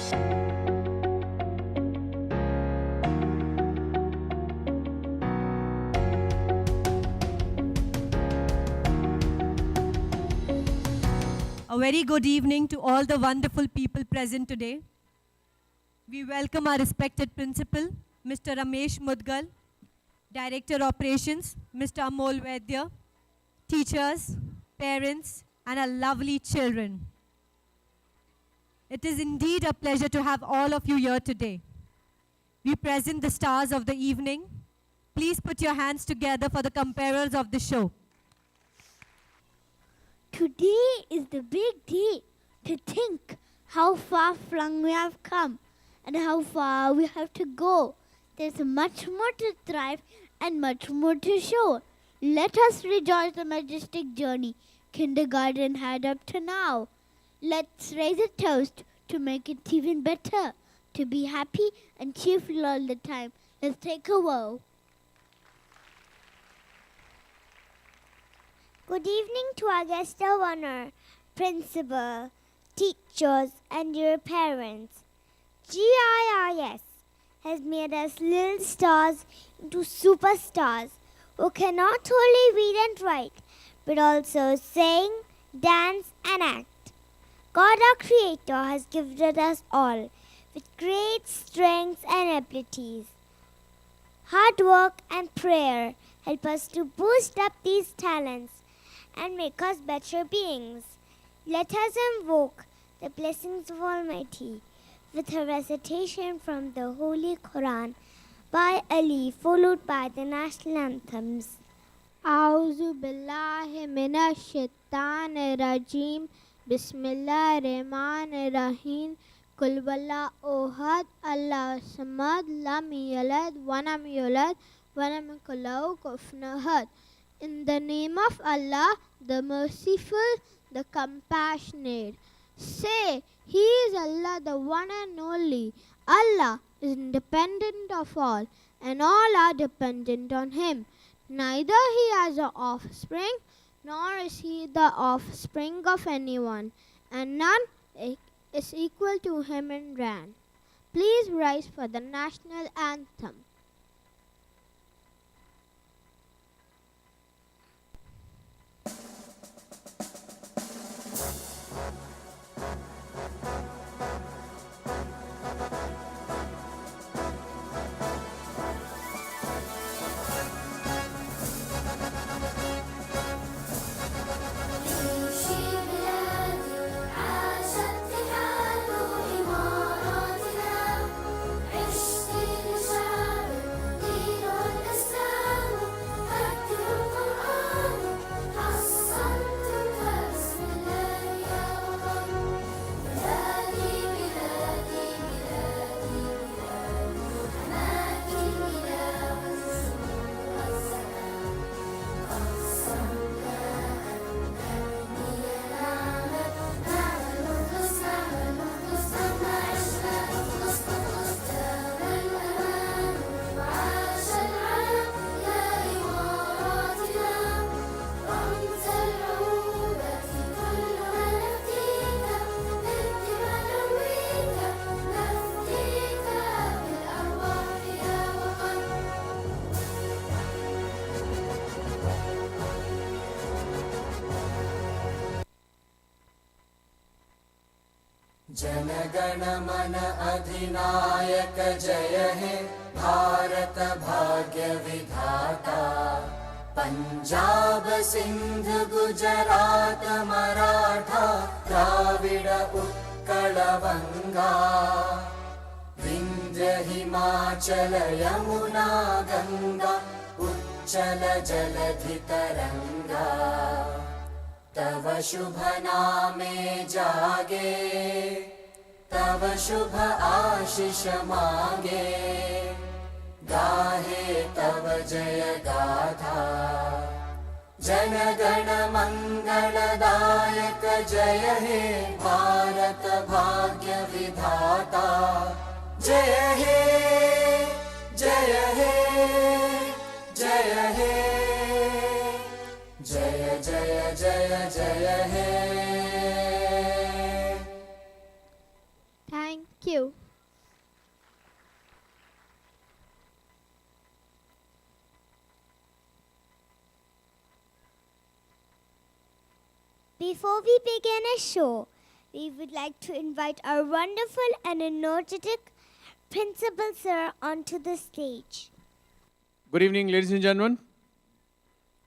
A very good evening to all the wonderful people present today. We welcome our respected principal, Mr. Ramesh Mudgal, Director Operations, Mr. Amol Vaidya, teachers, parents, and our lovely children. It is indeed a pleasure to have all of you here today. We present the stars of the evening. Please put your hands together for the comparers of the show. Today is the big day to think how far flung we have come and how far we have to go. There's much more to thrive and much more to show. Let us rejoice the majestic journey kindergarten had up to now. Let's raise a toast to make it even better, to be happy and cheerful all the time. Let's take a vow. Good evening to our guest of honor, principal, teachers, and your parents. GIIS has made us little stars into superstars who can not only read and write, but also sing, dance, and act. God, our Creator, has gifted us all with great strengths and abilities. Hard work and prayer help us to boost up these talents and make us better beings. Let us invoke the blessings of Almighty with a recitation from the Holy Quran by Ali, followed by the national anthems. A'udhu billahi minash shaitanir rajim. Bismillahir rahmanir rahim. Kul wala ohad Allah samad lam yalad wa lam yulad wa lam yakul lahu kufuwan ahad. In the name of Allah, the Merciful, the Compassionate. Say, He is Allah, the one and only. Allah is independent of all, and all are dependent on Him. Neither He has an offspring, nor is He the offspring of anyone, and none is equal to Him in rank. Please rise for the national anthem. जनगण मन अधिनायक जय हे भारत भाग्य विधाता पंजाब सिंध गुजरात मराठा द्राविड उत्कल बंगा विंध्य हिमाचल यमुना गंगा उच्चल जलधि तरंगा तव शुभ नामे जागे तव शुभ आशीष मांगे गाहे तव जय गाथा जनगण मंगलदायक जय हे भारत भाग्य विधाता जय हे जय हे जय हे जय जय जय जय हे। Thank you. Before we begin our show, we would like to invite our wonderful and energetic Principal Sir onto the stage. Good evening, ladies and gentlemen.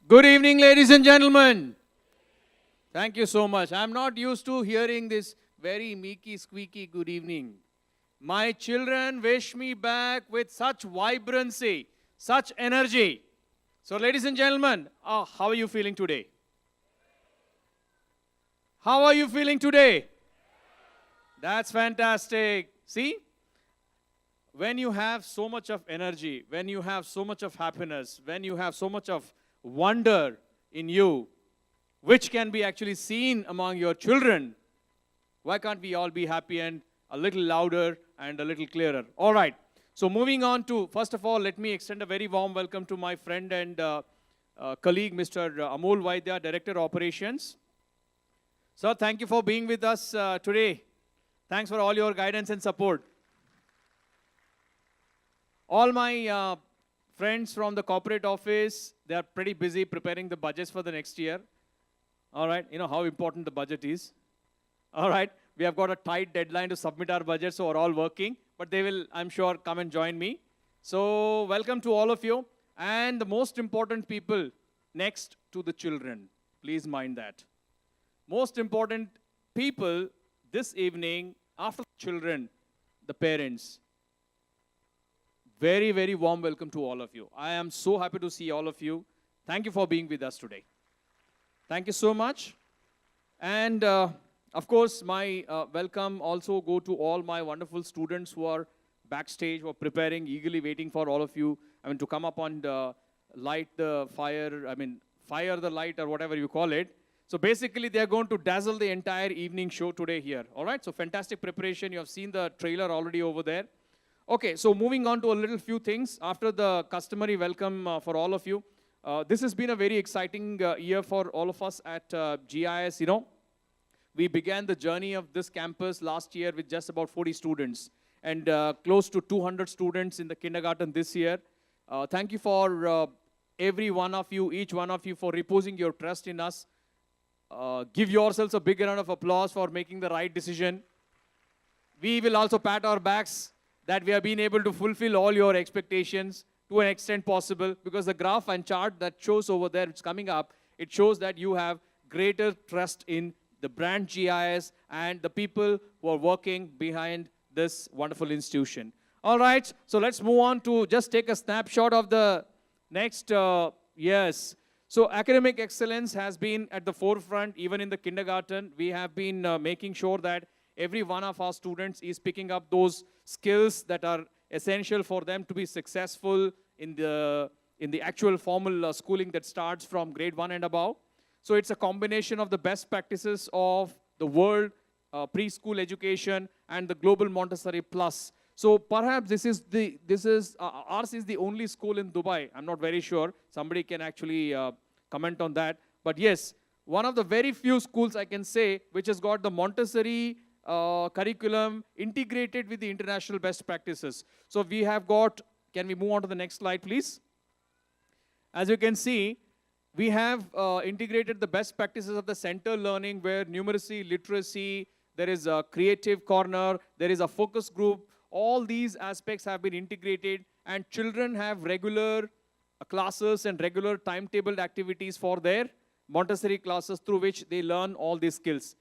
Good evening, ladies and gentlemen. Thank you so much. I'm not used to hearing this very meeky, squeaky good evening. My children wish me back with such vibrancy, such energy. So, ladies and gentlemen, how are you feeling today? How are you feeling today? That's fantastic. See? When you have so much of energy, when you have so much of happiness, when you have so much of wonder in you, which can be actually seen among your children, why can't we all be happy and a little louder and a little clearer? All right. So moving on to, first of all, let me extend a very warm welcome to my friend and colleague, Mr. Amol Vaidya, Director Operations. Sir, thank you for being with us today. Thanks for all your guidance and support. All my friends from the corporate office, they are pretty busy preparing the budgets for the next year. All right, you know how important the budget is. All right, we have got a tight deadline to submit our budget, so we're all working. But they will, I'm sure, come and join me. So welcome to all of you. And the most important people next to the children. Please mind that. Most important people this evening, after the children, the parents. Very, very warm welcome to all of you. I am so happy to see all of you. Thank you for being with us today. Thank you so much. And of course, my welcome also go to all my wonderful students who are backstage, who are preparing, eagerly waiting for all of you, to come up and light the fire, fire the light or whatever you call it. So basically, they are going to dazzle the entire evening show today here. All right, so fantastic preparation. You have seen the trailer already over there. Okay, so moving on to a little few things. After the customary welcome for all of you, this has been a very exciting year for all of us at GIIS. You know, we began the journey of this campus last year with just about 40 students and close to 200 students in the kindergarten this year. Thank you for every one of you, each one of you, for reposing your trust in us. Give yourselves a big round of applause for making the right decision. We will also pat our backs that we have been able to fulfill all your expectations to an extent possible, because the graph and chart that shows over there, it's coming up, it shows that you have greater trust in the brand GIIS and the people who are working behind this wonderful institution. All right, so let's move on to just take a snapshot of the next, yes. So academic excellence has been at the forefront. Even in the kindergarten, we have been making sure that every one of our students is picking up those skills that are essential for them to be successful in the actual formal schooling that starts from grade 1 and above. So it's a combination of the best practices of the world, preschool education, and the global Montessori Plus. So perhaps ours is the only school in Dubai. I'm not very sure. Somebody can actually comment on that. But yes, one of the very few schools I can say which has got the Montessori curriculum integrated with the international best practices. So we have got, can we move on to the next slide, please? As you can see, we have integrated the best practices of the center learning, where numeracy, literacy, there is a creative corner, there is a focus group. All these aspects have been integrated, and children have regular classes and regular timetabled activities for their Montessori classes through which they learn all these skills.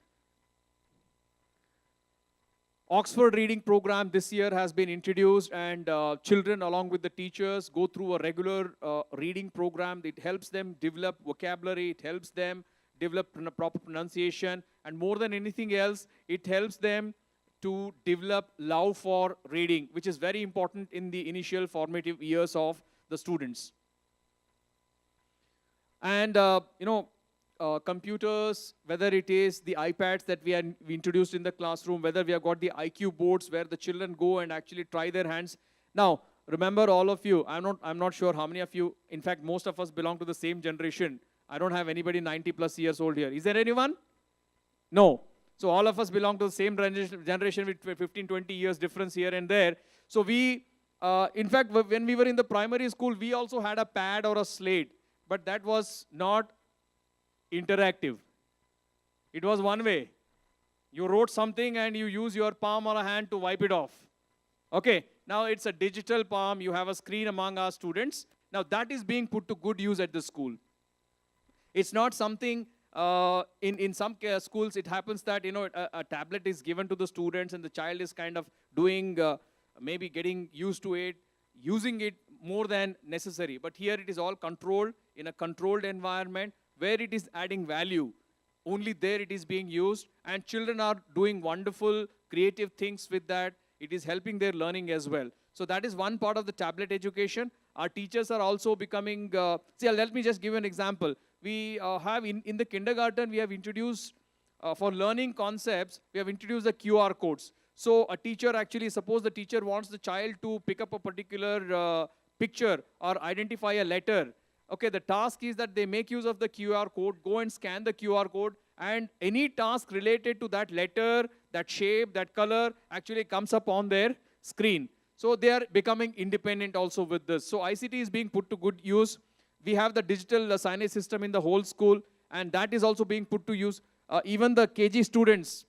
Oxford reading program this year has been introduced, and children along with the teachers go through a regular reading program. It helps them develop vocabulary, it helps them develop proper pronunciation, and more than anything else, it helps them to develop love for reading, which is very important in the initial formative years of the students. And computers, whether it is the iPads that we introduced in the classroom, whether we have got the IQ boards where the children go and actually try their hands. Now, remember all of you, I'm not sure how many of you, in fact, most of us belong to the same generation. I don't have anybody 90 plus years old here. Is there anyone? No. So all of us belong to the same generation with 15, 20 years difference here and there. So we, in fact, when we were in the primary school, we also had a pad or a slate, but that was not interactive. It was one way. You wrote something and you use your palm or a hand to wipe it off. Okay, now it's a digital palm. You have a screen among our students. Now that is being put to good use at the school. It's not something, in some schools, it happens that, a tablet is given to the students and the child is kind of doing, maybe getting used to it, using it more than necessary. But here it is all controlled in a controlled environment where it is adding value. Only there it is being used, and children are doing wonderful, creative things with that. It is helping their learning as well. So that is one part of the tablet education. Our teachers are also becoming, let me just give you an example. We have, in the kindergarten, we have introduced, for learning concepts, we have introduced the QR codes. So a teacher actually, suppose the teacher wants the child to pick up a particular picture or identify a letter. Okay, the task is that they make use of the QR code, go and scan the QR code, and any task related to that letter, that shape, that color, actually comes up on their screen. So they are becoming independent also with this. So ICT is being put to good use. We have the digital signage system in the whole school, and that is also being put to use. Even the KG students,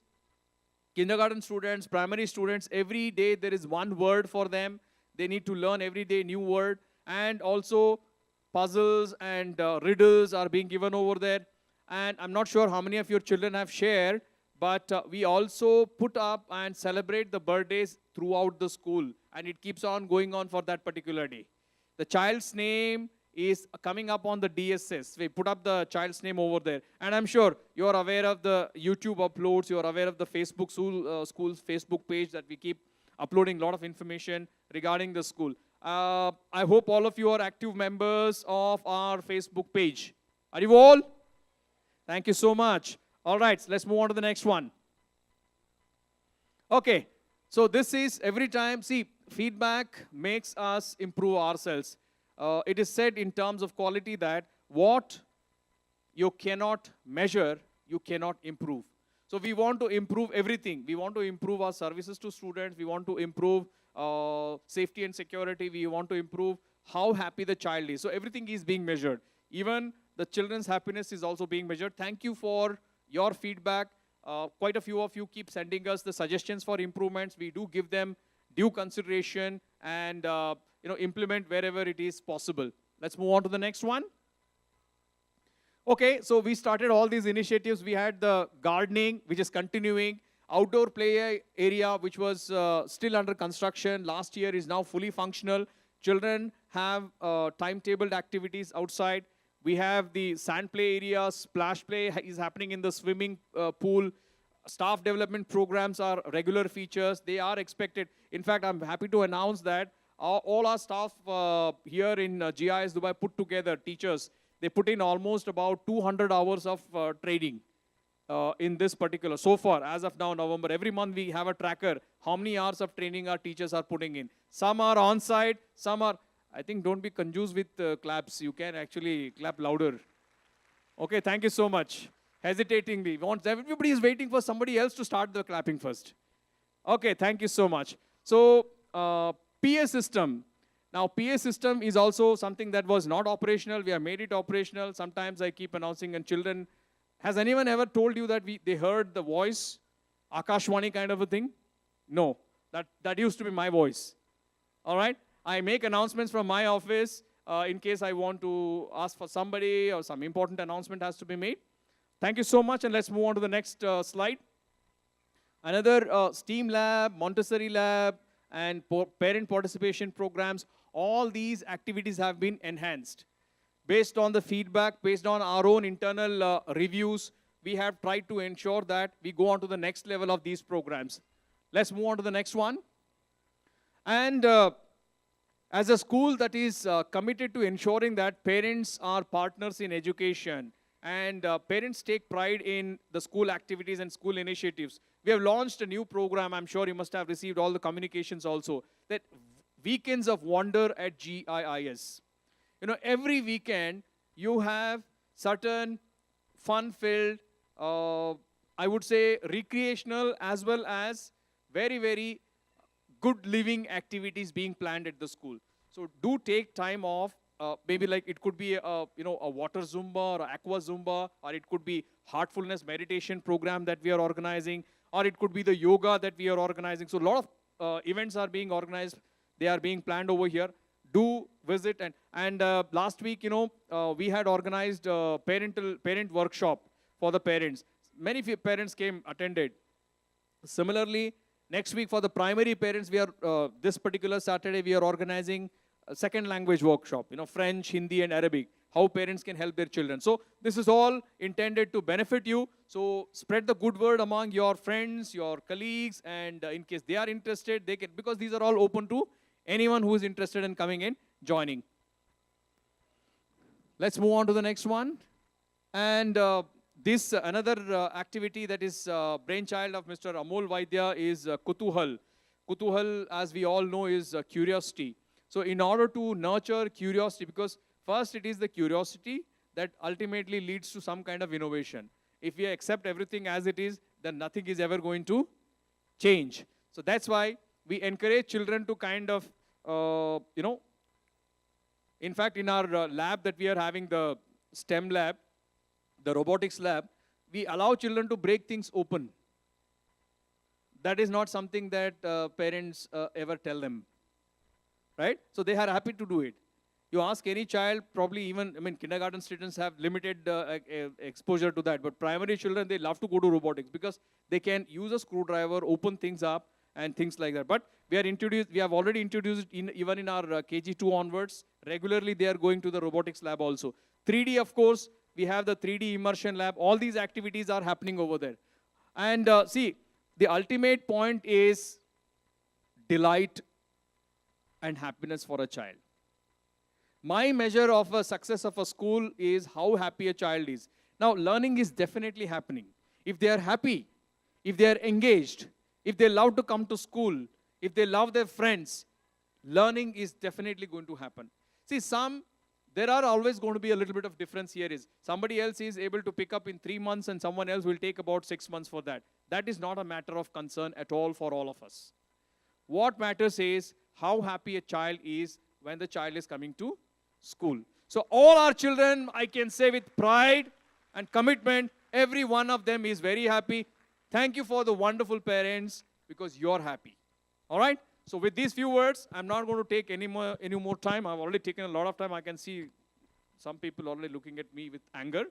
kindergarten students, primary students, every day there is one word for them. They need to learn every day new word, and also puzzles and riddles are being given over there. And I'm not sure how many of your children have shared, but we also put up and celebrate the birthdays throughout the school, and it keeps on going on for that particular day. The child's name is coming up on the DSS. We put up the child's name over there. And I'm sure you're aware of the YouTube uploads, you're aware of the Facebook school's Facebook page that we keep uploading a lot of information regarding the school. I hope all of you are active members of our Facebook page. Are you all? Thank you so much. All right, let's move on to the next one. Okay, so this is every time, see, feedback makes us improve ourselves. It is said in terms of quality that what you cannot measure, you cannot improve. So we want to improve everything. We want to improve our services to students. We want to improve safety and security. We want to improve how happy the child is. So everything is being measured. Even the children's happiness is also being measured. Thank you for your feedback. Quite a few of you keep sending us the suggestions for improvements. We do give them due consideration and implement wherever it is possible. Let's move on to the next one. Okay, so we started all these initiatives. We had the gardening, which is continuing. Outdoor play area, which was still under construction last year, is now fully functional. Children have timetabled activities outside. We have the sand play area, splash play is happening in the swimming pool. Staff development programs are regular features. They are expected. In fact, I'm happy to announce that all our staff here in GIIS Dubai put together, teachers, they put in almost about 200 hours of training in this particular. So far, as of now, November, every month we have a tracker. How many hours of training our teachers are putting in? Some are on-site, some are, I think, don't be confused with claps. You can actually clap louder. Okay, thank you so much. Hesitatingly. Everybody is waiting for somebody else to start the clapping first. Okay, thank you so much. So, PA system. Now, PA system is also something that was not operational. We have made it operational. Sometimes I keep announcing, and children, has anyone ever told you that they heard the voice, Akashwani kind of a thing? No, that used to be my voice. All right? I make announcements from my office in case I want to ask for somebody or some important announcement has to be made. Thank you so much, and let's move on to the next slide. Another STEAM lab, Montessori lab, and parent participation programs. All these activities have been enhanced. Based on the feedback, based on our own internal reviews, we have tried to ensure that we go on to the next level of these programs. Let's move on to the next one. And as a school that is committed to ensuring that parents are partners in education, and parents take pride in the school activities and school initiatives, we have launched a new program. I'm sure you must have received all the communications also, that Weekends of Wonder at GIIS. Every weekend you have certain fun-filled I would say, recreational as well as very, very good living activities being planned at the school. So do take time off. Maybe like it could be a water Zumba or aqua Zumba, or it could be heartfulness meditation program that we are organizing, or it could be the yoga that we are organizing. So a lot of events are being organized. They are being planned over here. Do visit. And last week, we had organized a parent workshop for the parents. Many parents came, attended. Similarly, next week for the primary parents, we are this particular Saturday we are organizing a second language workshop. French, Hindi, and Arabic. How parents can help their children. So this is all intended to benefit you. So spread the good word among your friends, your colleagues, and in case they are interested, they can, because these are all open to anyone who is interested in coming in, joining. Let's move on to the next one. And this another activity that is brainchild of Mr. Amol Vaidya is Kutuhal. Kutuhal, as we all know, is curiosity. So in order to nurture curiosity, because first it is the curiosity that ultimately leads to some kind of innovation. If we accept everything as it is, then nothing is ever going to change. So that's why we encourage children to kind of, in fact, in our lab that we are having, the STEM lab, the robotics lab, we allow children to break things open. That is not something that parents ever tell them, right? So they are happy to do it. You ask any child, probably even, kindergarten students have limited exposure to that, but primary children, they love to go to robotics because they can use a screwdriver, open things up, and things like that. But we have already introduced it even in our KG2 onwards. Regularly, they are going to the robotics lab also. 3D, of course, we have the 3D immersion lab. All these activities are happening over there. And see, the ultimate point is delight and happiness for a child. My measure of a success of a school is how happy a child is. Now, learning is definitely happening. If they are happy, if they are engaged, if they love to come to school, if they love their friends, learning is definitely going to happen. See, there are always going to be a little bit of difference here. Is somebody else is able to pick up in 3 months and someone else will take about 6 months for that. That is not a matter of concern at all for all of us. What matters is how happy a child is when the child is coming to school. So all our children, I can say with pride and commitment, every one of them is very happy. Thank you for the wonderful parents because you're happy. All right? So with these few words, I'm not going to take any more time. I've already taken a lot of time. I can see some people already looking at me with anger.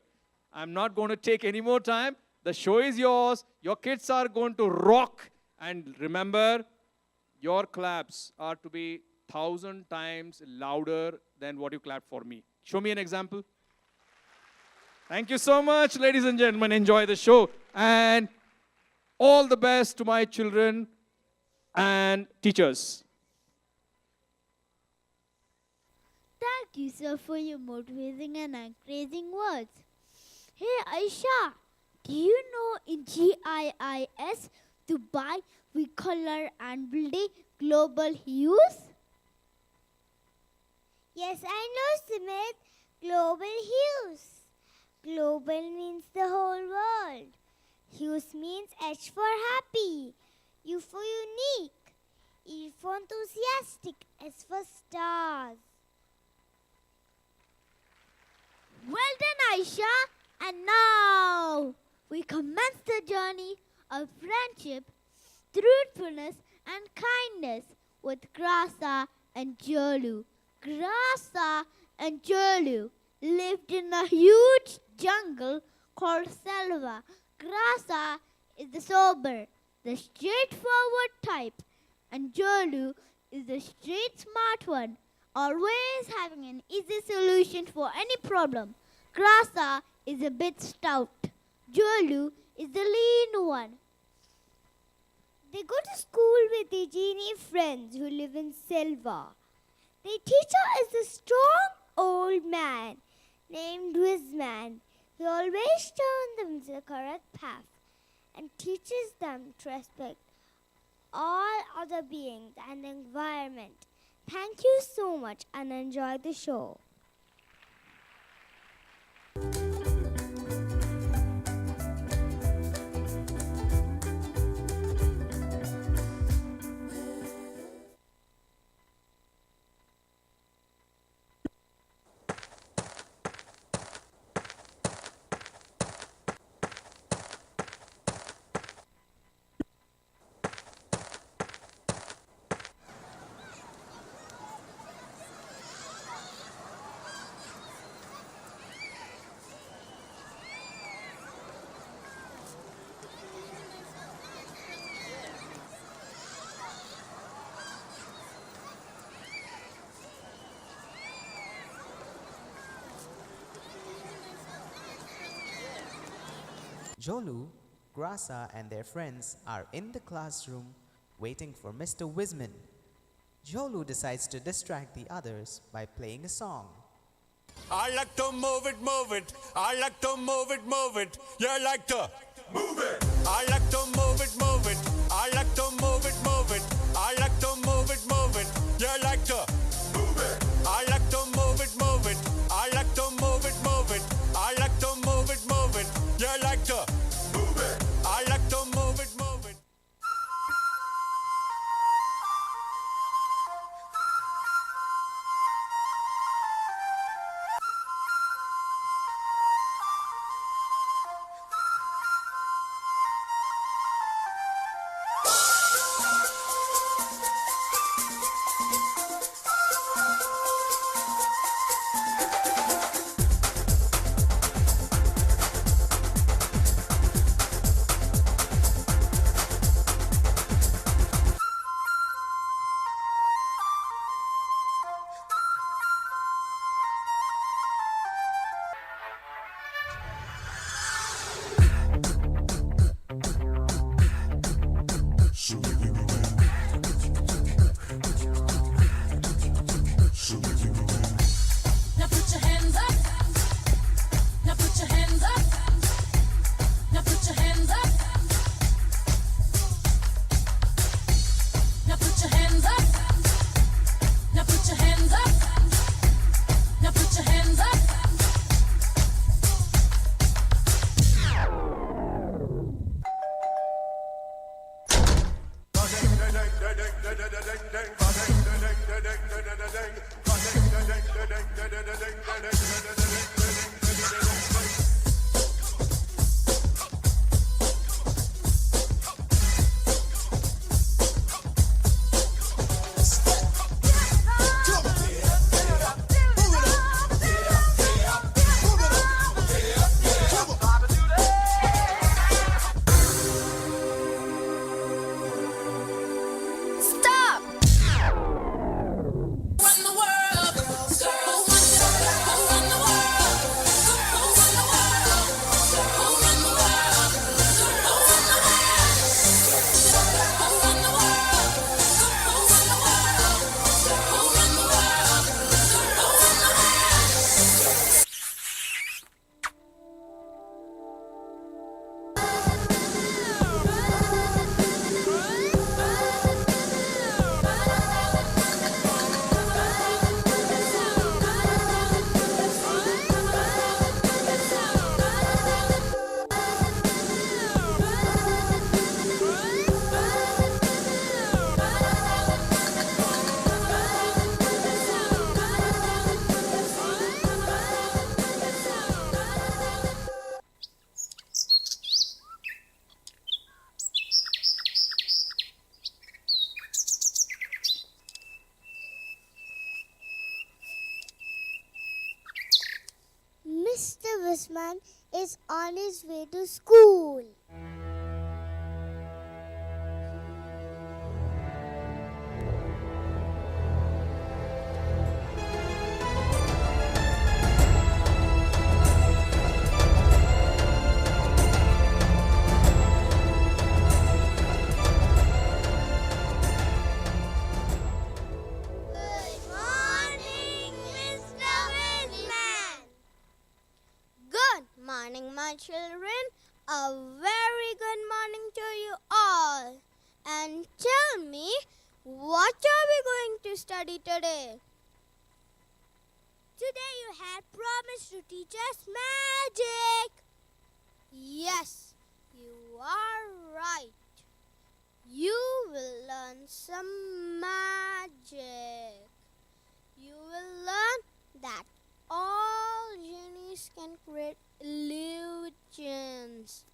I'm not going to take any more time. The show is yours. Your kids are going to rock. And remember, your claps are to be 1,000 times louder than what you clapped for me. Show me an example. Thank you so much, ladies and gentlemen. Enjoy the show. And all the best to my children and teachers. Thank you, sir, for your motivating and encouraging words. Hey, Aisha, do you know in GIIS, Dubai, we color and build a global hues? Yes, I know, Smith. Global hues. Global means the whole world. Hues means H for happy, U for unique, E for enthusiastic, S for stars. Well done, Aisha. And now we commence the journey of friendship, truthfulness, and kindness with Grasa and Jolu. Grasa and Jolu lived in a huge jungle called Selva. Grasa is the sober, the straightforward type, and Jolu is the street smart one, always having an easy solution for any problem. Grasa is a bit stout. Jolu is the lean one. They go to school with their genie friends who live in Selva. Their teacher is a strong old man named Wisman. He always turns them to the correct path and teaches them to respect all other beings and the environment. Thank you so much and enjoy the show. Jolu, Grasa and their friends are in the classroom waiting for Mr. Wisman. Jolu decides to distract the others by playing a song. I like to move it, move it. I like to move it, move it. You like to move it. I like to move it, move it. I like to move it, move it. I like to move it, move it. You like to move it. I like to move it, move it. I like to move it, move it. I like to move it, move it. You like to move it. I like to move it, move it. Mr. Wisman is on his way to school. Good morning, Mr. Wisman. Good morning, my children. A very good morning to you all. And tell me, what are we going to study today? Today you had promised to teach us magic. Yes, you are right. You will learn some magic. You will learn that all genies can create illusions.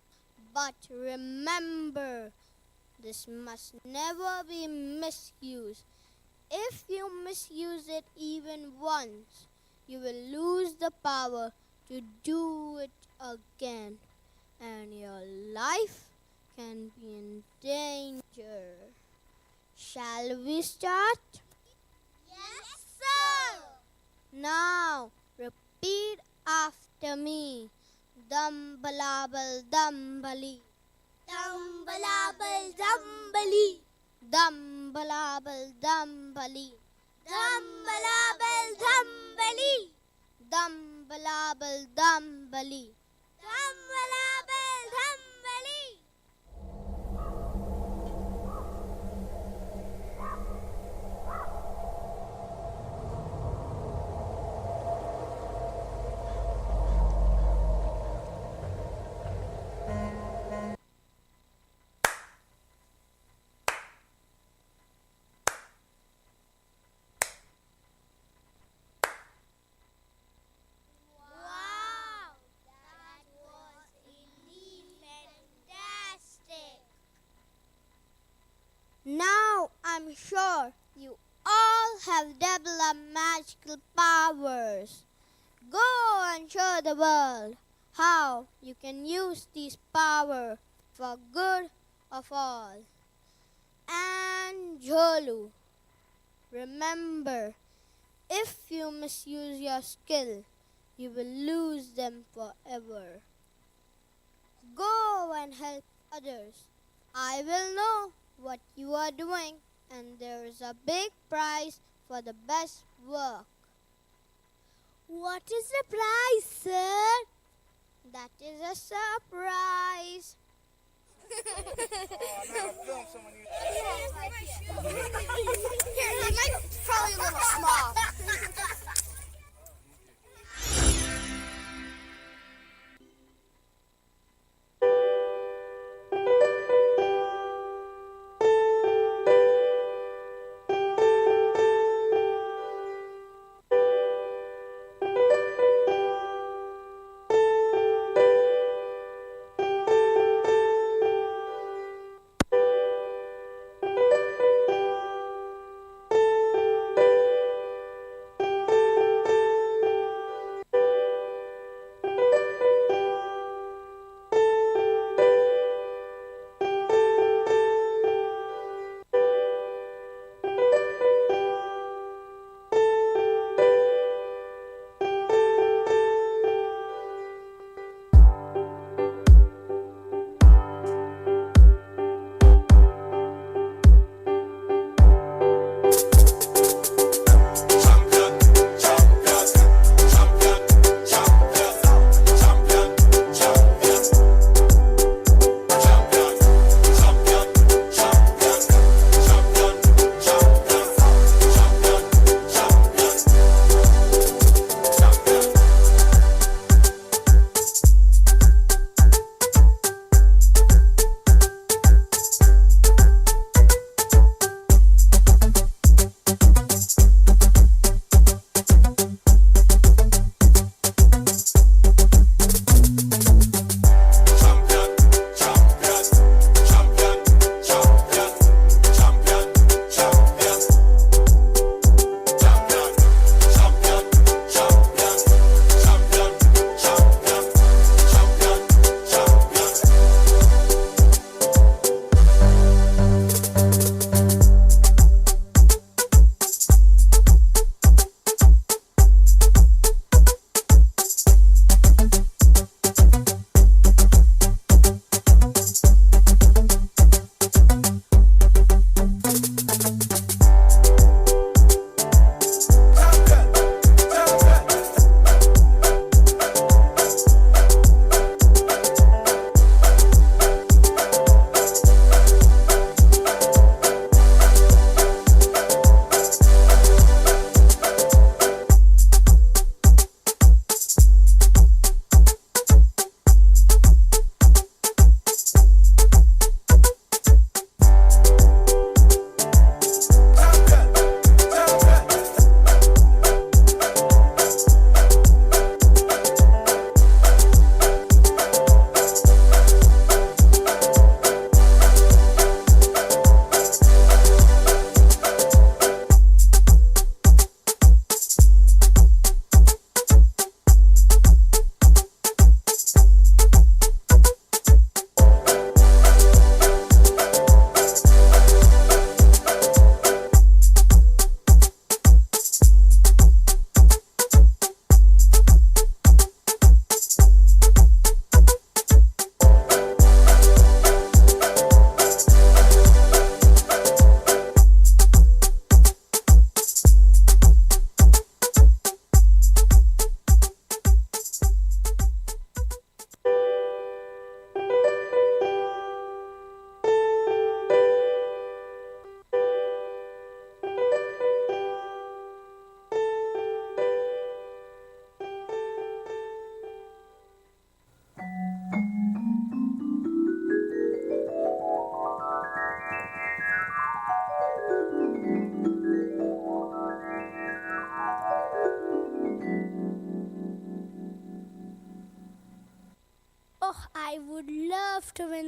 But remember, this must never be misused. If you misuse it even once, you will lose the power to do it again, and your life can be in danger. Shall we start? Yes, sir. Now, repeat after me. Dum balabal dum bali. Dum balabal dum bali. Dum balabal dum bali. Dum balabal dum bali. Dum balabal dum bali. Dum balabal dum bali. Wow, that was really fantastic. Now I'm sure you all have developed magical powers. Go and show the world how you can use these powers for good of all. And Jolu, remember, if you misuse your skill, you will lose them forever. Go and help others. I will know what you are doing, and there is a big prize for the best work. What is the prize, sir? That is a surprise. Here, they might probably a little small.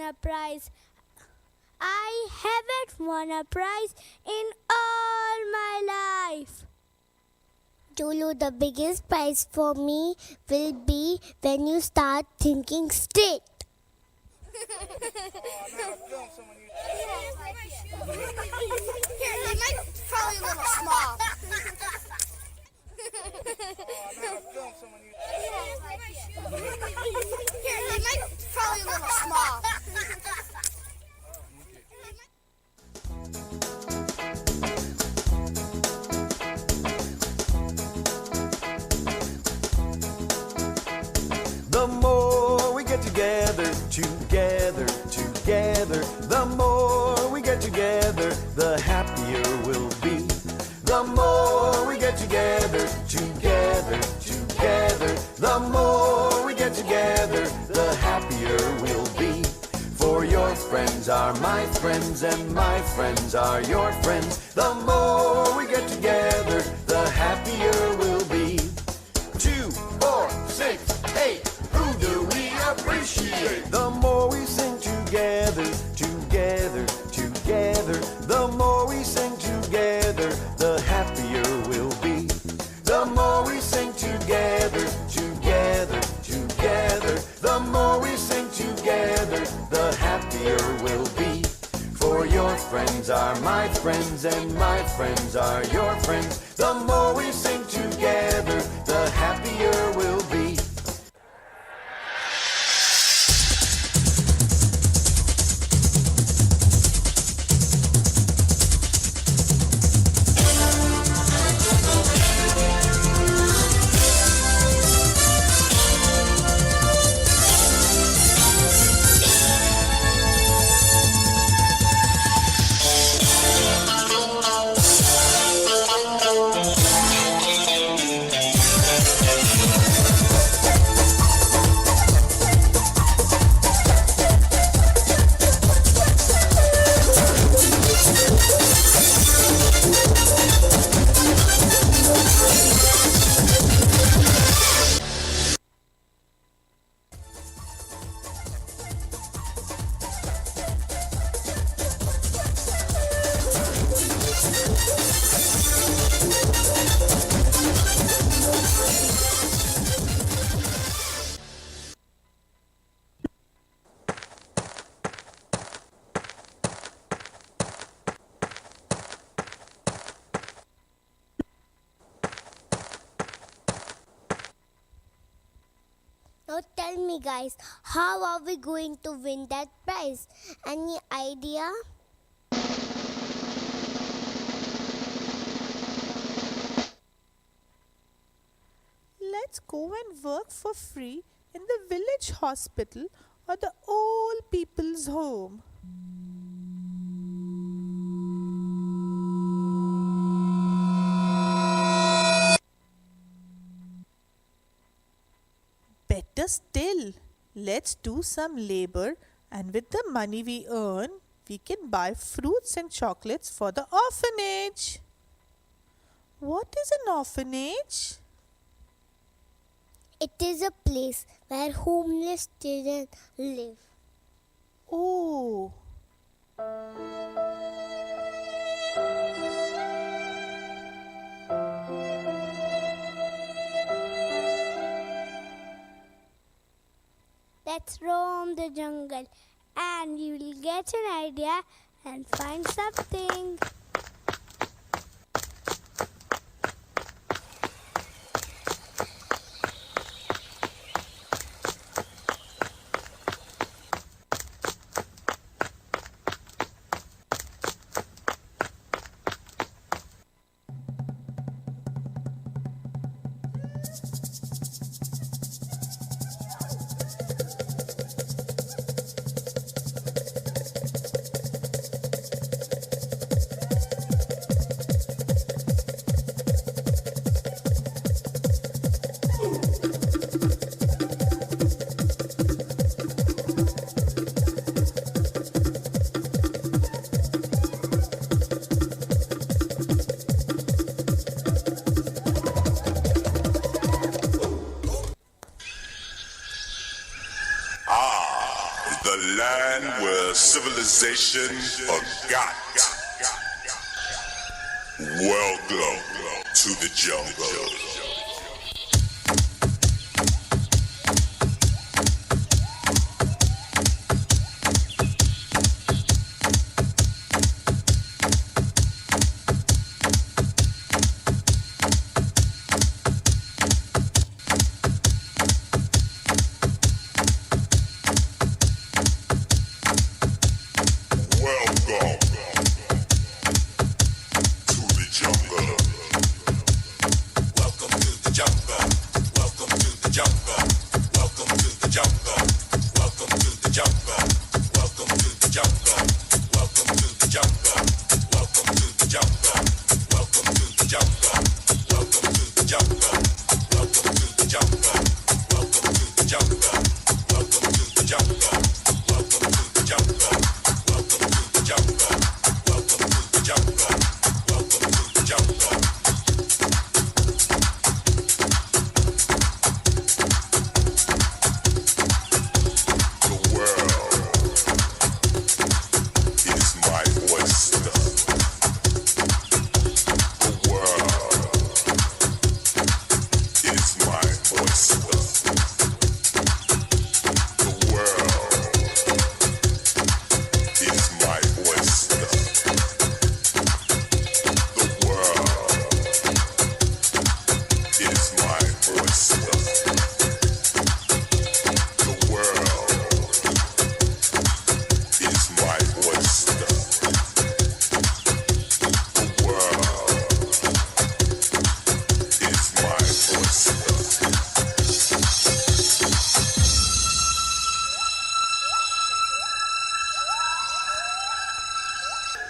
a prize. I haven't won a prize in all my life. Jolu, the biggest prize for me will be when you start thinking straight. Probably a little small. Probably a little small. The more we get together, together, together, the more we get together, the happier we'll be. The more we get together, together, together, the more we get together, the happier we'll be. For your friends are my friends and my friends are your friends. The more we get together, the happier we'll be. 2, 4, 6, 8. Who do we appreciate? The more we sing together, together, together, the more we sing together, the happier we'll be. The more we sing together, together, together, the more we sing together, the happier we'll be. For your friends are my friends and my friends are your friends. The more we sing together, the happier we'll be. Now tell me guys, how are we going to win that prize? Any idea? Let's go and work for free in the village hospital or the old people's home. Better still, let's do some labor, and with the money we earn, we can buy fruits and chocolates for the orphanage. What is an orphanage? It is a place where homeless children live. Oh. Let's roam the jungle and you will get an idea and find something. The land civilization of got. Welcome to the jungle.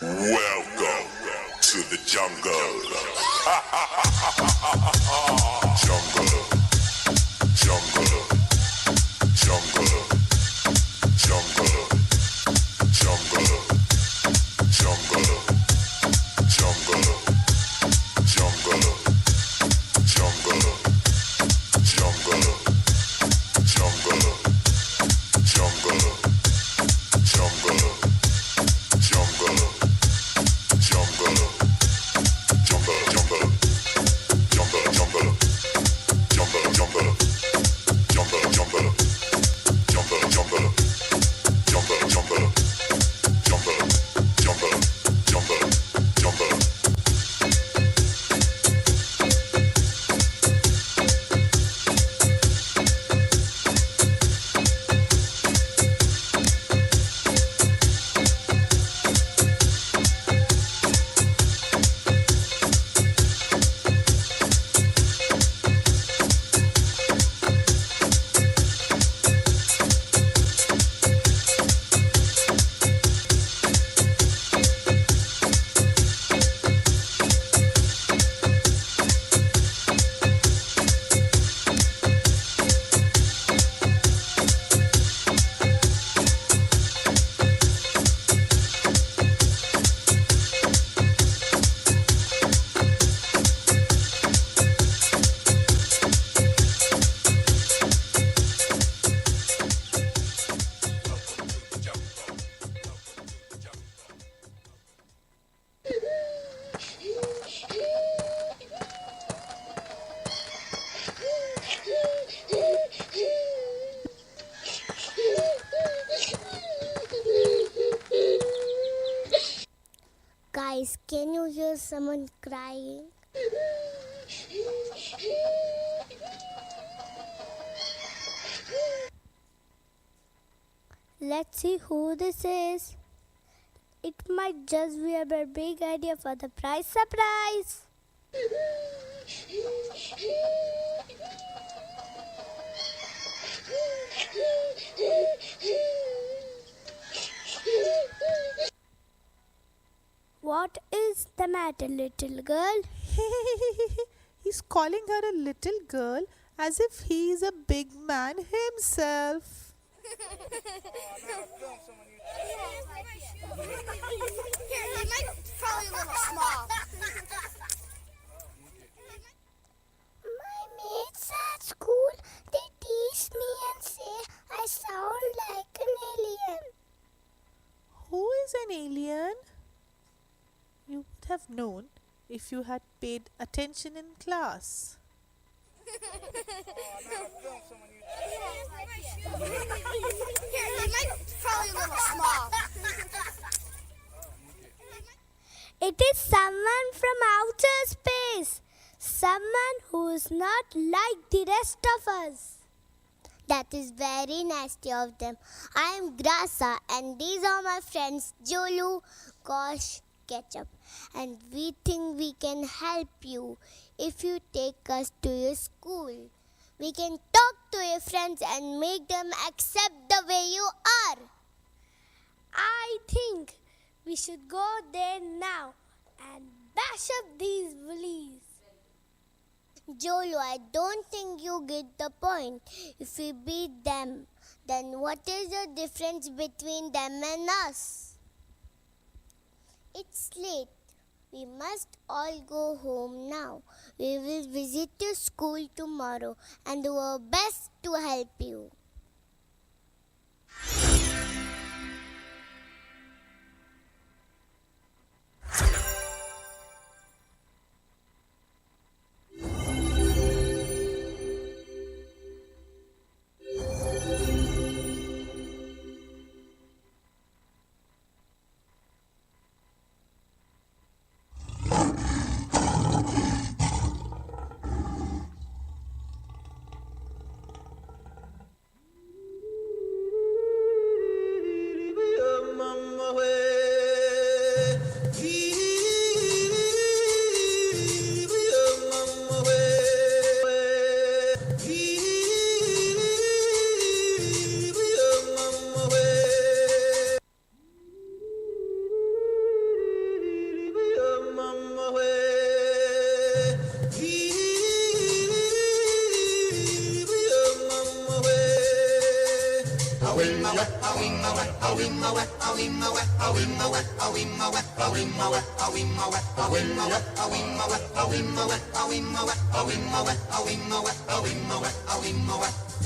Welcome to the jungle. Jungle, jungle, jungle, jungle, jungle, jungle, jungle, jungle, jungle, jungle, jungle, jungle, jungle. Guys, can you hear someone crying? Let's see who this is. It might just be a big idea for the prize surprise. What is the matter, little girl? He's calling her a little girl as if he is a big man himself. He might probably a little small. My mates at school, they tease me and say I sound like an alien. have known if you had paid attention in class. Probably a little small. It is someone from outer space. Someone who is not like the rest of us. That is very nasty of them. I am Grasa and these are my friends Jolu, Gosh, Ketchup. And we think we can help you if you take us to your school. We can talk to your friends and make them accept the way you are. I think we should go there now and bash up these bullies. Jolo, I don't think you get the point. If we beat them, then what is the difference between them and us? It's late. We must all go home now. We will visit your school tomorrow and do our best to help you.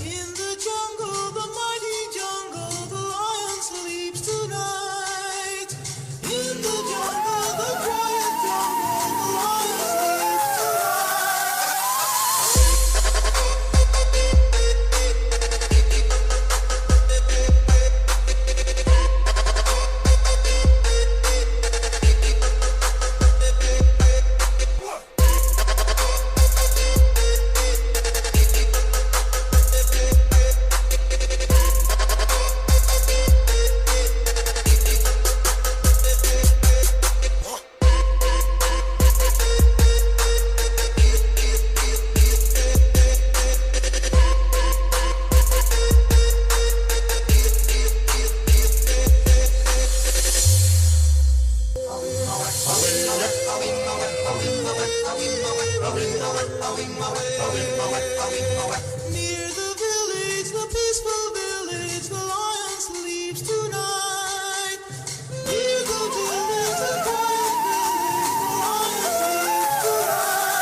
In the jungle, the mighty jungle, the lion sleeps tonight. In the jungle, the quiet jungle, the lion sleeps near the village, the peaceful village, the lion sleeps tonight. Near the village, the quiet village, the lion sleeps tonight.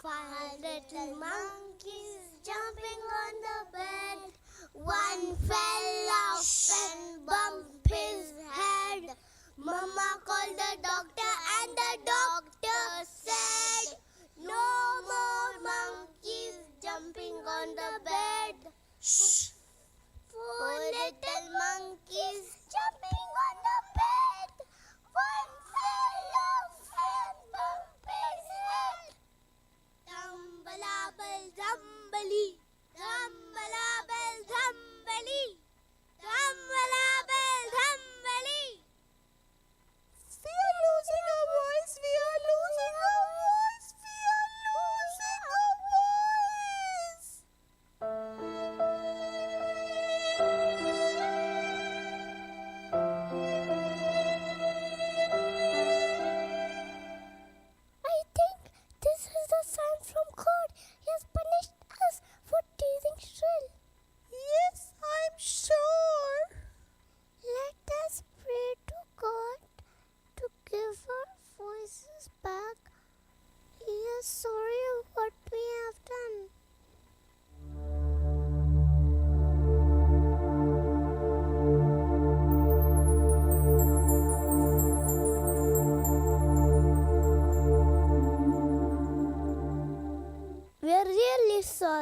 Five little monkeys jumping on the bed. One fell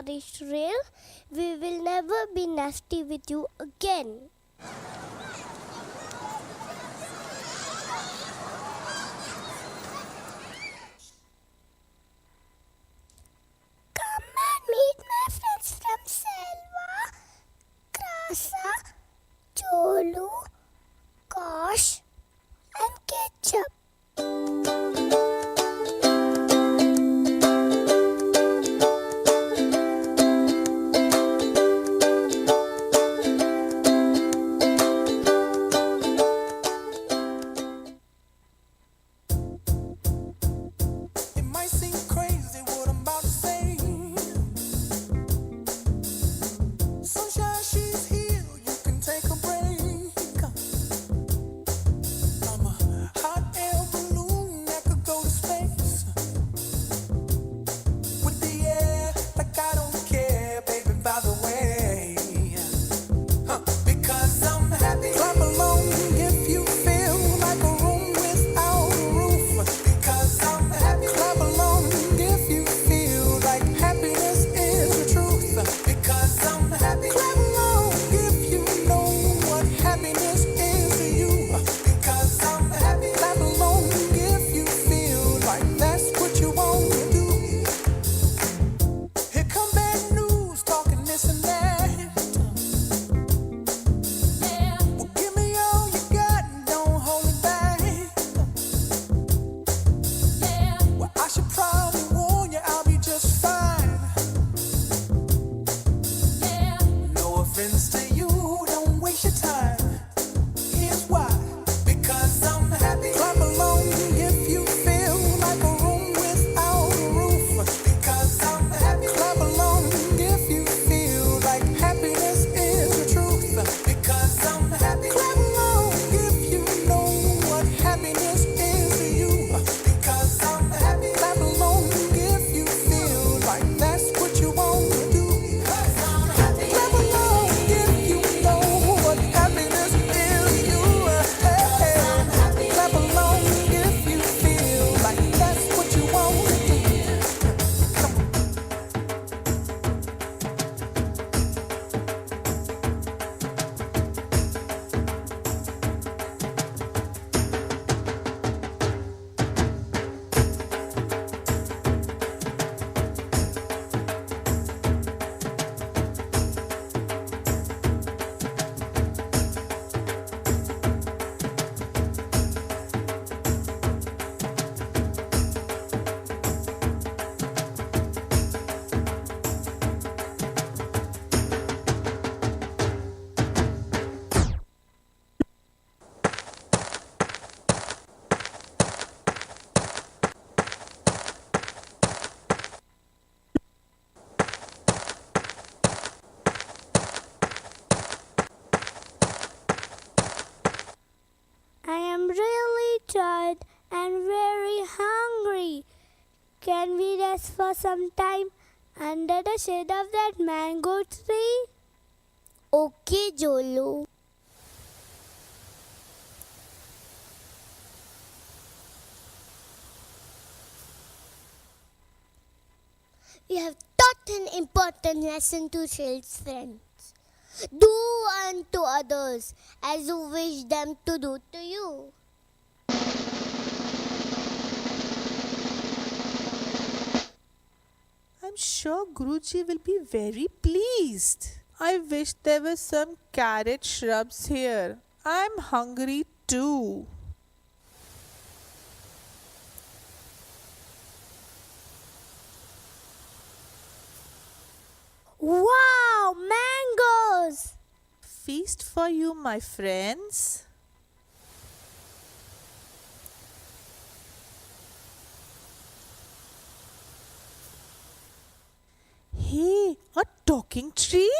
nourished rail, we will never be nasty with you again. Come and meet my friends from Selva, Krasa, Jolu, Kosh, and Ketchup. It might seem crazy what I'm about to say. Sunshine, she's here, you can take a break. I'm a hot air balloon that could go to space. With the air, like I don't care, baby, by the way. Because I'm happy. Clap along if you feel like a room without a roof. Because I'm happy. Clap along if you feel like happiness is the truth. Because I'm happy. Clap along if you know what happiness is to you. Because I'm happy. Clap along if you feel like that's what you want to do. Here come bad news, talking this and that. Well, give me all you got and don't hold it back. Well, I should probably warn you, I'll be just fine. No offense to you, don't waste your time. Here's why. Because I'm happy. Clap along if you feel like a room without a roof. Because I'm happy. Clap along if you feel like happiness is the truth. Because I'm happy. Clap along if you know what happiness is to you. Because I'm happy. Clap along if you feel like that's what you want to do. Because I'm happy. Clap along if you know what happiness is to you. Hey, hey. Clap along if you feel like that's what you want to do. I am really tired and very hungry. Can we rest for some time under the shade of that mango tree? Okay, Jolu. We have taught an important lesson to child's friends. Do unto others as you wish them to do to you. I'm sure Guruji will be very pleased. I wish there were some carrot shrubs here. I'm hungry too. Wow, mangoes! Feast for you, my friends. Hey, a talking tree?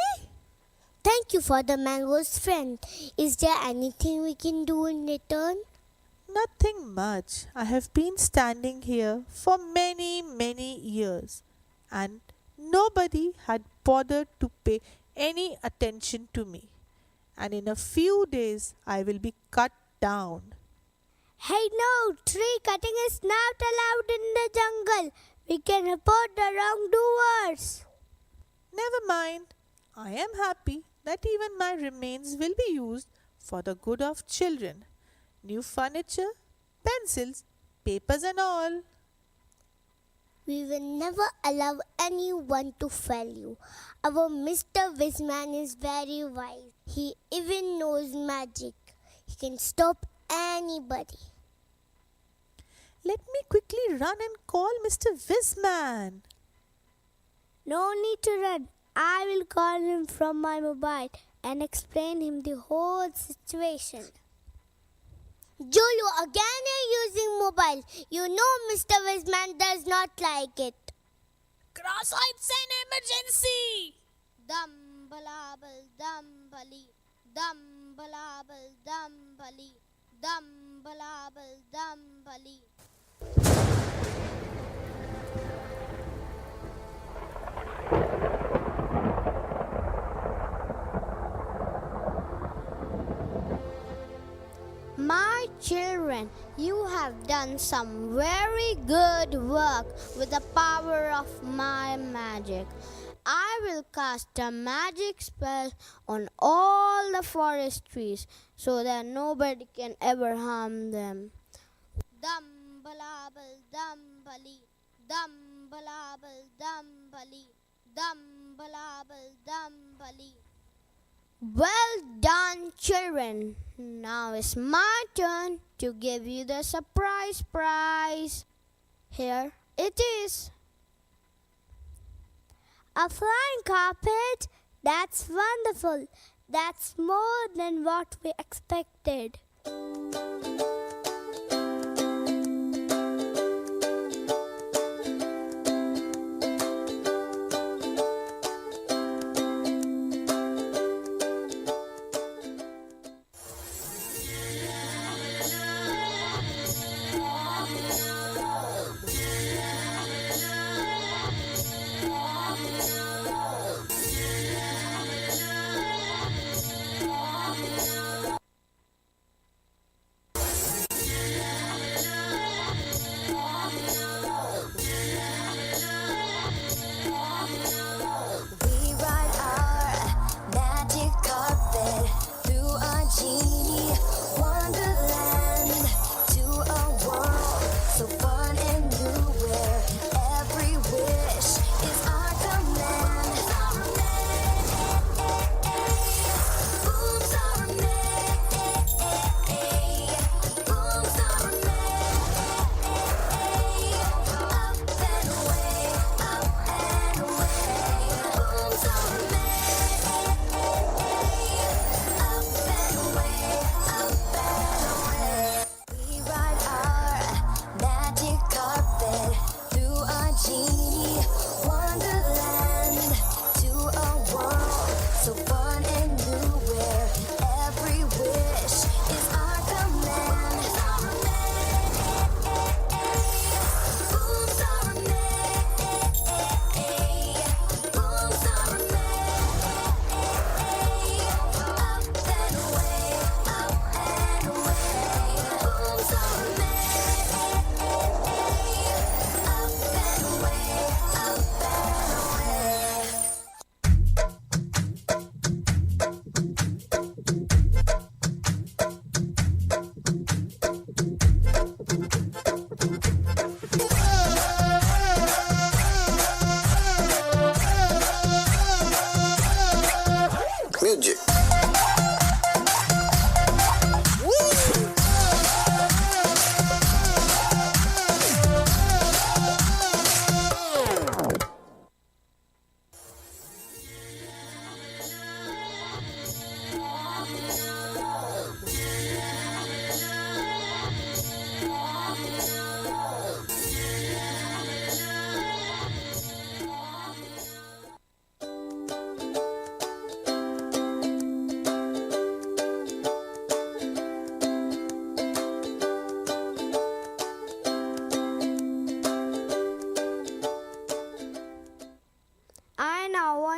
Thank you for the mangoes, friend. Is there anything we can do in return? Nothing much. I have been standing here for many, many years, and nobody had bothered to pay any attention to me. And in a few days, I will be cut down. Hey, no, tree cutting is not allowed in the jungle. We can report the wrongdoers. Never mind. I am happy that even my remains will be used for the good of children. New furniture, pencils, papers and all. We will never allow anyone to fail you. Our Mr. Wisman is very wise. He even knows magic. He can stop anybody. Let me quickly run and call Mr. Wisman. No need to run. I will call him from my mobile and explain him the whole situation. Jolu, again you're using mobile. You know Mr. Wisman does not like it. It's an emergency. Dumbalabal dumbali. Dumbalabal dumbali. Dumbalabal dumbali. My children, you have done some very good work with the power of my magic. I will cast a magic spell on all the forest trees so that nobody can ever harm them. Dumbalabal dumbali. Dumbalabal dumbali. Dumbalabal dumbali. Well done, children. Now it's my turn to give you the surprise prize. Here it is. A flying carpet? That's wonderful. That's more than what we expected.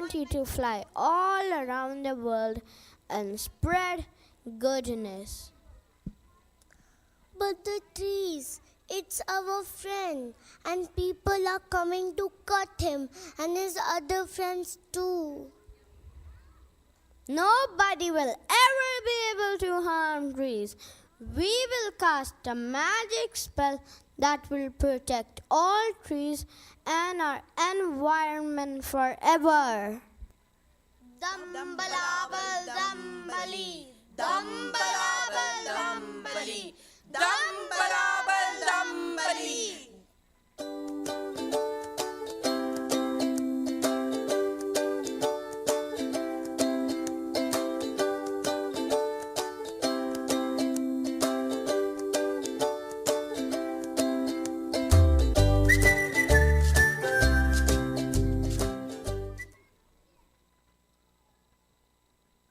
want you to fly all around the world and spread goodness. But the trees, It's our friend, and people are coming to cut him and his other friends too. Nobody will ever be able to harm trees. We will cast a magic spell that will protect all trees and our environment forever. Dumbalabal dumbali, dumbalabal dumbali, dumbalabal dumbali.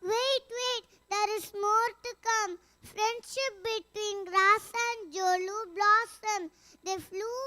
Wait, there is more to come. Friendship between grass and Jolu blossomed. They flew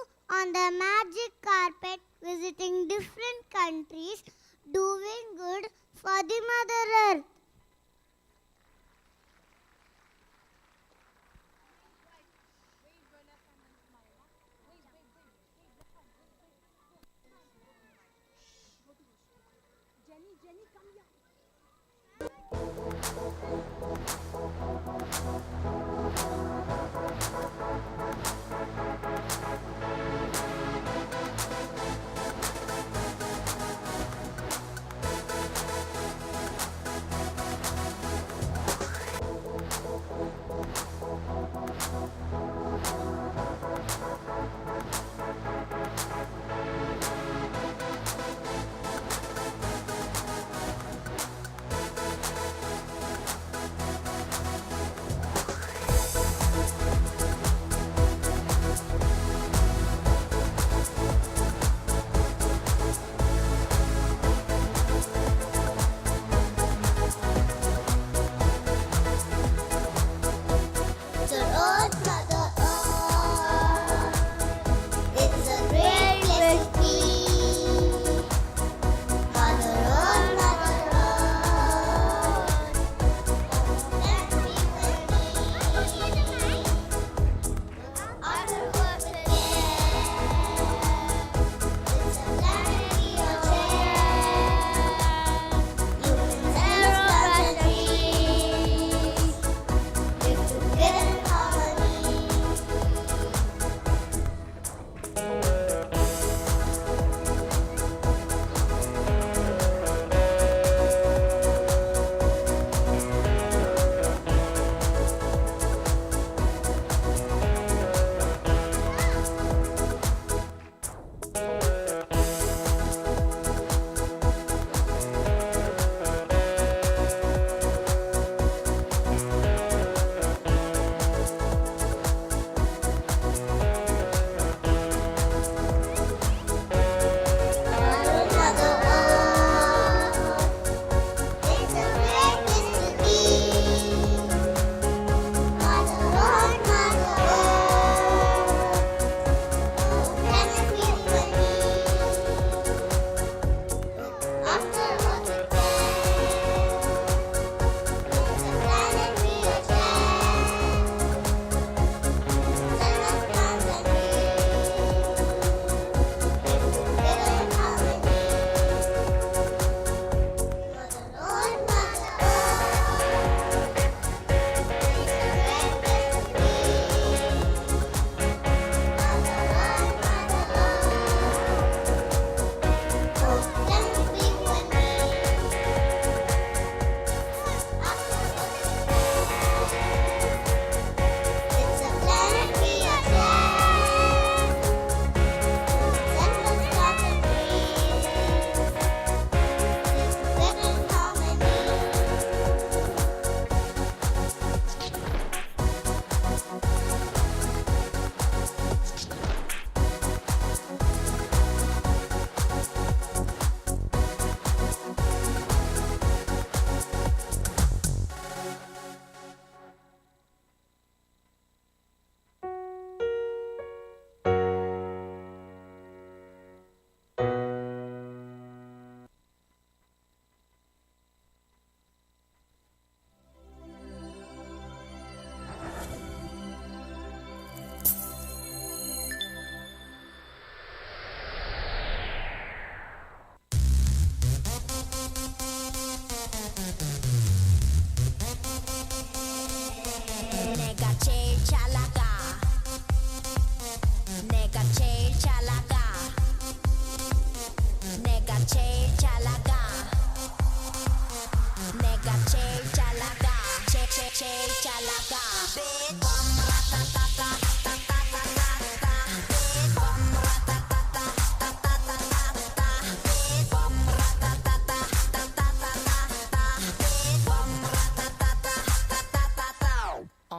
Oh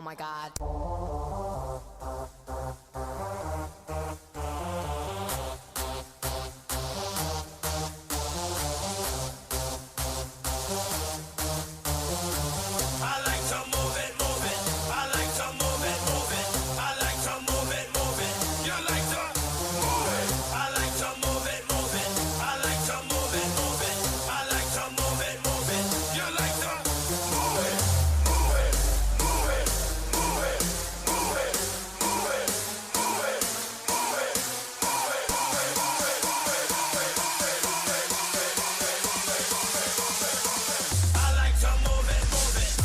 my God. I like to move it, move it. I like to move it, move it. I like to move it, move it. You like to move it. I like to move it, move it. I like to move it, move it. I like to move it, move it. You like to move it, move it, move it, move it, move it, move it, move it, move it, I like to move it, move it.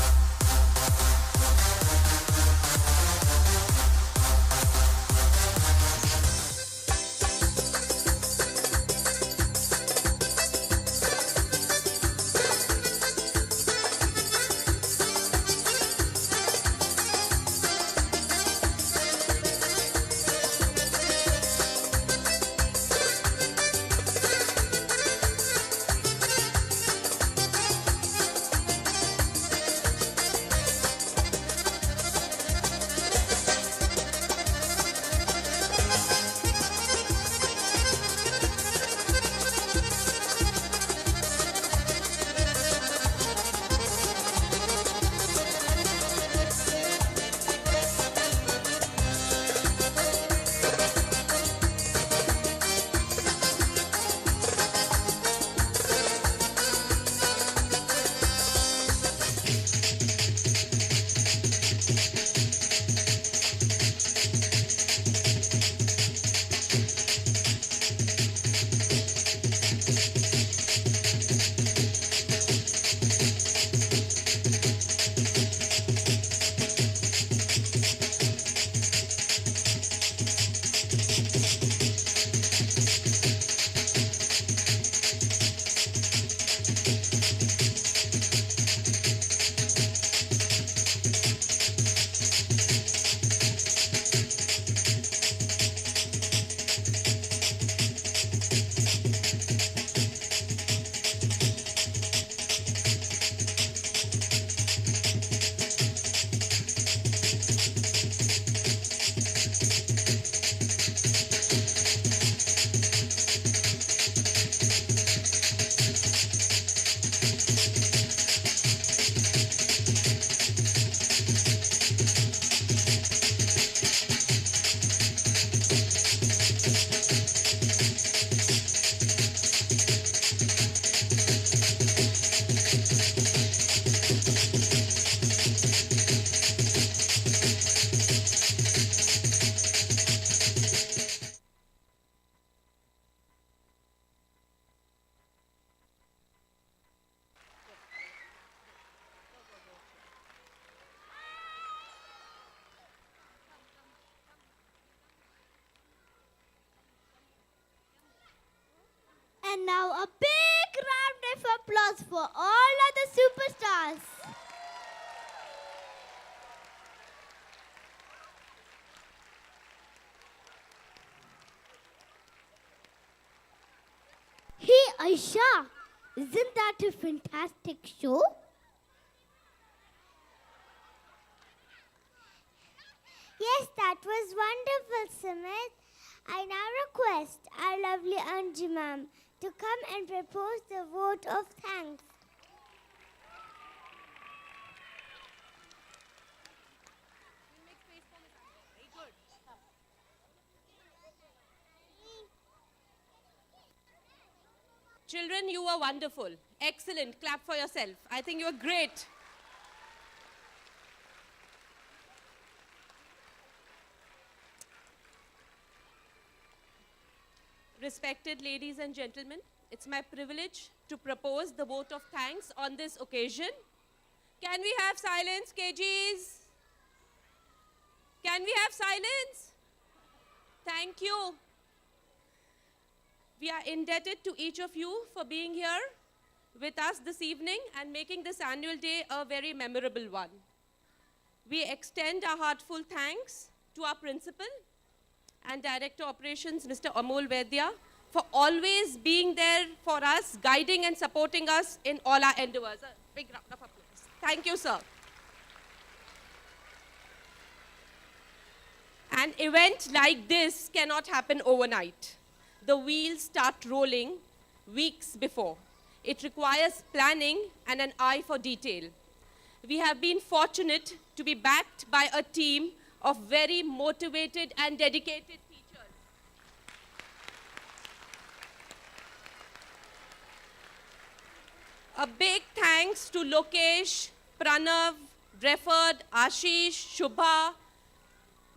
And now a big round of applause for all other superstars. Hey Aisha, isn't that a fantastic show? Yes, that was wonderful, Sumit. I now request our lovely Anju ma'am to come and propose the vote of thanks. Children, you were wonderful. Excellent. Clap for yourself. I think you were great. Respected ladies and gentlemen, it's my privilege to propose the vote of thanks on this occasion. Can we have silence, KGs? Can we have silence? Thank you. We are indebted to each of you for being here with us this evening and making this annual day a very memorable one. We extend our heartfelt thanks to our principal and Director Operations, Mr. Amol Vedya, for always being there for us, guiding and supporting us in all our endeavors. A big round of applause. Thank you, sir. An event like this cannot happen overnight. The wheels start rolling weeks before. It requires planning and an eye for detail. We have been fortunate to be backed by a team of very motivated and dedicated teachers. A big thanks to Lokesh, Pranav, Drefford, Ashish, Shubha,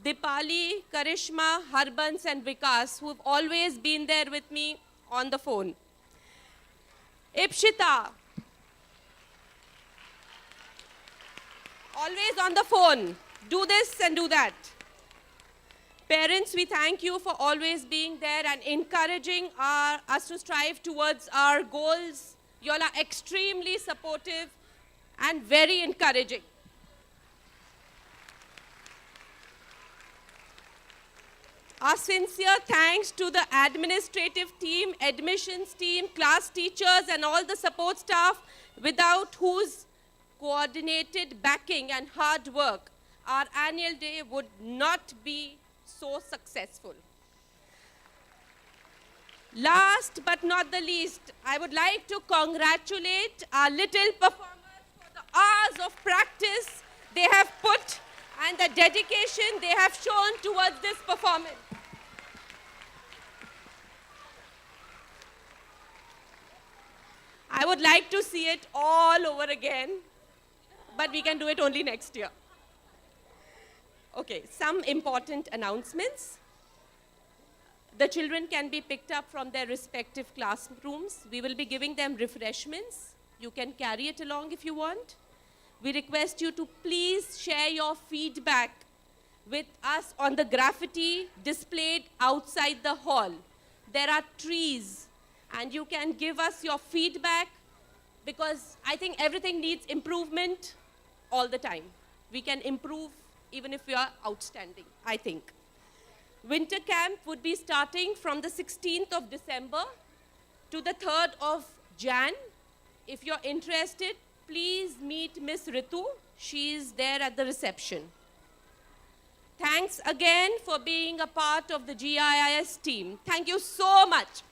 Dipali, Karishma, Harbans and Vikas, who have always been there with me on the phone. Ipshita, always on the phone. Do this and do that. Parents, we thank you for always being there and encouraging us to strive towards our goals. You all are extremely supportive and very encouraging. Our sincere thanks to the administrative team, admissions team, class teachers, and all the support staff, without whose coordinated backing and hard work, our annual day would not be so successful. Last but not the least, I would like to congratulate our little performers for the hours of practice they have put and the dedication they have shown towards this performance. I would like to see it all over again, but we can do it only next year. Okay, some important announcements. The children can be picked up from their respective classrooms. We will be giving them refreshments. You can carry it along if you want. We request you to please share your feedback with us on the graffiti displayed outside the hall. There are trees, and you can give us your feedback because I think everything needs improvement all the time. We can improve even if we are outstanding, I think. Winter camp would be starting from the 16th of December to the 3rd of Jan. If you're interested, please meet Miss Ritu. She is there at the reception. Thanks again for being a part of the GIIS team. Thank you so much.